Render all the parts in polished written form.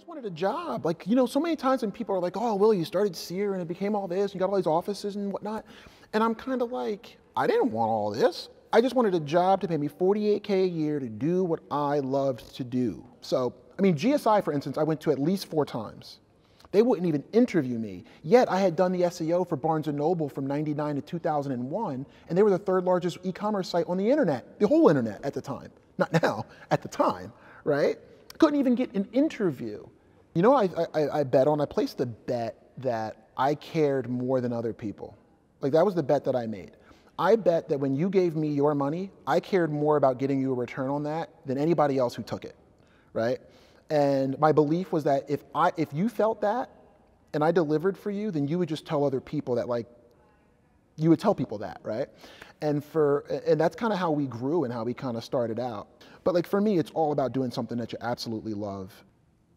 just wanted a job. Like, so many times when people are like, oh, Will, you started SEER and it became all this, you got all these offices and whatnot. And I'm kind of like, I didn't want all this. I just wanted a job to pay me $48K a year to do what I loved to do. So, GSI, for instance, I went to at least 4 times. They wouldn't even interview me. Yet I had done the SEO for Barnes & Noble from 99 to 2001, and they were the 3rd largest e-commerce site on the internet, the whole internet at the time. Not now, at the time, right? Couldn't even get an interview. I bet on? I placed a bet that I cared more than other people. Like, that was the bet that I made. I bet that when you gave me your money, I cared more about getting you a return on that than anybody else who took it, right? And my belief was that if you felt that and I delivered for you, then you would just tell other people that, like, you would tell people that, right? And that's kind of how we grew and how we kind of started out. But like, for me, it's all about doing something that you absolutely love.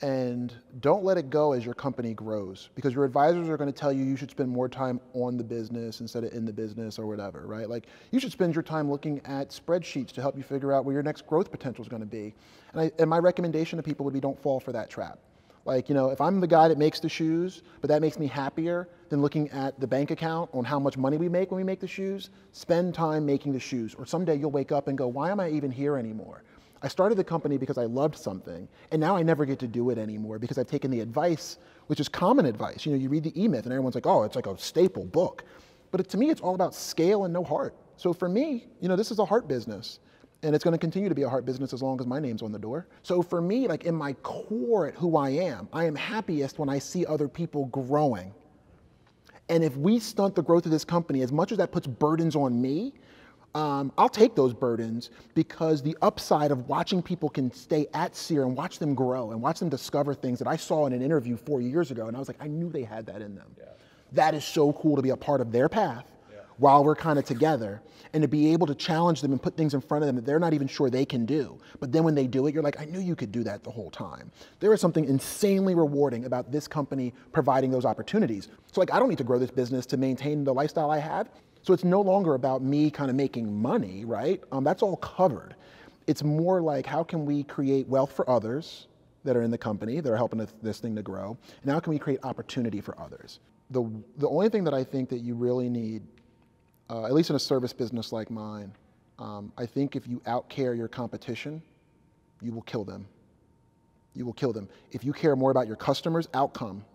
And don't let it go as your company grows, because your advisors are going to tell you should spend more time on the business instead of in the business or whatever, right? Like, you should spend your time looking at spreadsheets to help you figure out where your next growth potential is going to be. And my recommendation to people would be, don't fall for that trap. Like, if I'm the guy that makes the shoes, but that makes me happier than looking at the bank account on how much money we make when we make the shoes, spend time making the shoes. Or someday you'll wake up and go, why am I even here anymore? I started the company because I loved something, and now I never get to do it anymore because I've taken the advice, which is common advice. You read the E-Myth and everyone's like, oh, it's like a staple book. But to me, it's all about scale and no heart. So for me, this is a heart business, and it's going to continue to be a heart business as long as my name's on the door. So for me, like, in my core at who I am happiest when I see other people growing. And if we stunt the growth of this company, as much as that puts burdens on me, I'll take those burdens, because the upside of watching people can stay at SEER and watch them grow and watch them discover things that I saw in an interview 4 years ago, and I was like, I knew they had that in them. Yeah. That is so cool to be a part of their path while we're kind of together, and to be able to challenge them and put things in front of them that they're not even sure they can do. But then when they do it, you're like, I knew you could do that the whole time. There is something insanely rewarding about this company providing those opportunities. So like, I don't need to grow this business to maintain the lifestyle I have. So it's no longer about me kind of making money, right? That's all covered. It's more like, how can we create wealth for others that are in the company, that are helping this thing to grow? And how can we create opportunity for others? The only thing that I think that you really need, at least in a service business like mine, I think if you outcare your competition, you will kill them. You will kill them. If you care more about your customers' outcome,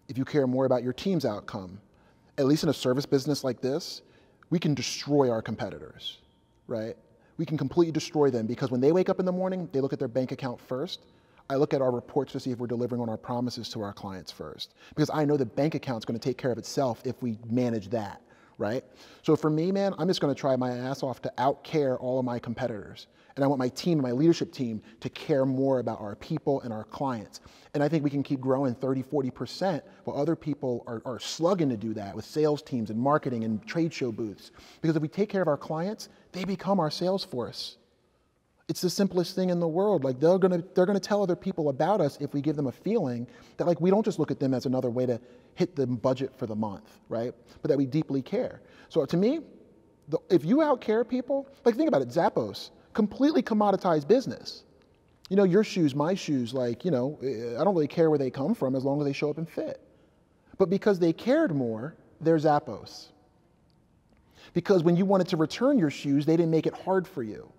if you care more about your team's outcome, at least in a service business like this, we can destroy our competitors, right? We can completely destroy them, because when they wake up in the morning, they look at their bank account first. I look at our reports to see if we're delivering on our promises to our clients first, because I know the bank account's going to take care of itself if we manage that, right? So for me, man, I'm just going to try my ass off to outcare all of my competitors. And I want my team, my leadership team, to care more about our people and our clients. And I think we can keep growing 30, 40% while other people are slugging to do that with sales teams and marketing and trade show booths. Because if we take care of our clients, they become our sales force. It's the simplest thing in the world. Like, they're gonna tell other people about us if we give them a feeling that, like, we don't just look at them as another way to hit the budget for the month, right? But that we deeply care. So to me, if you outcare people, like, think about it, Zappos, completely commoditized business. Your shoes, my shoes, like, I don't really care where they come from as long as they show up and fit. But because they cared more, they're Zappos. Because when you wanted to return your shoes, they didn't make it hard for you.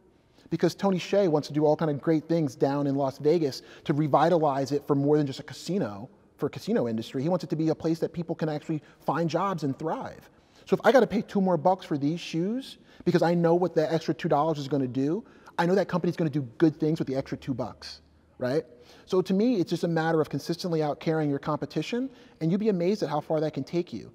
Because Tony Hsieh wants to do all kind of great things down in Las Vegas to revitalize it for more than just a casino, for a casino industry. He wants it to be a place that people can actually find jobs and thrive. So if I got to pay $2 more for these shoes because I know what the extra $2 is going to do, I know that company's going to do good things with the extra $2, right? So to me, it's just a matter of consistently outcarrying your competition, and you'd be amazed at how far that can take you.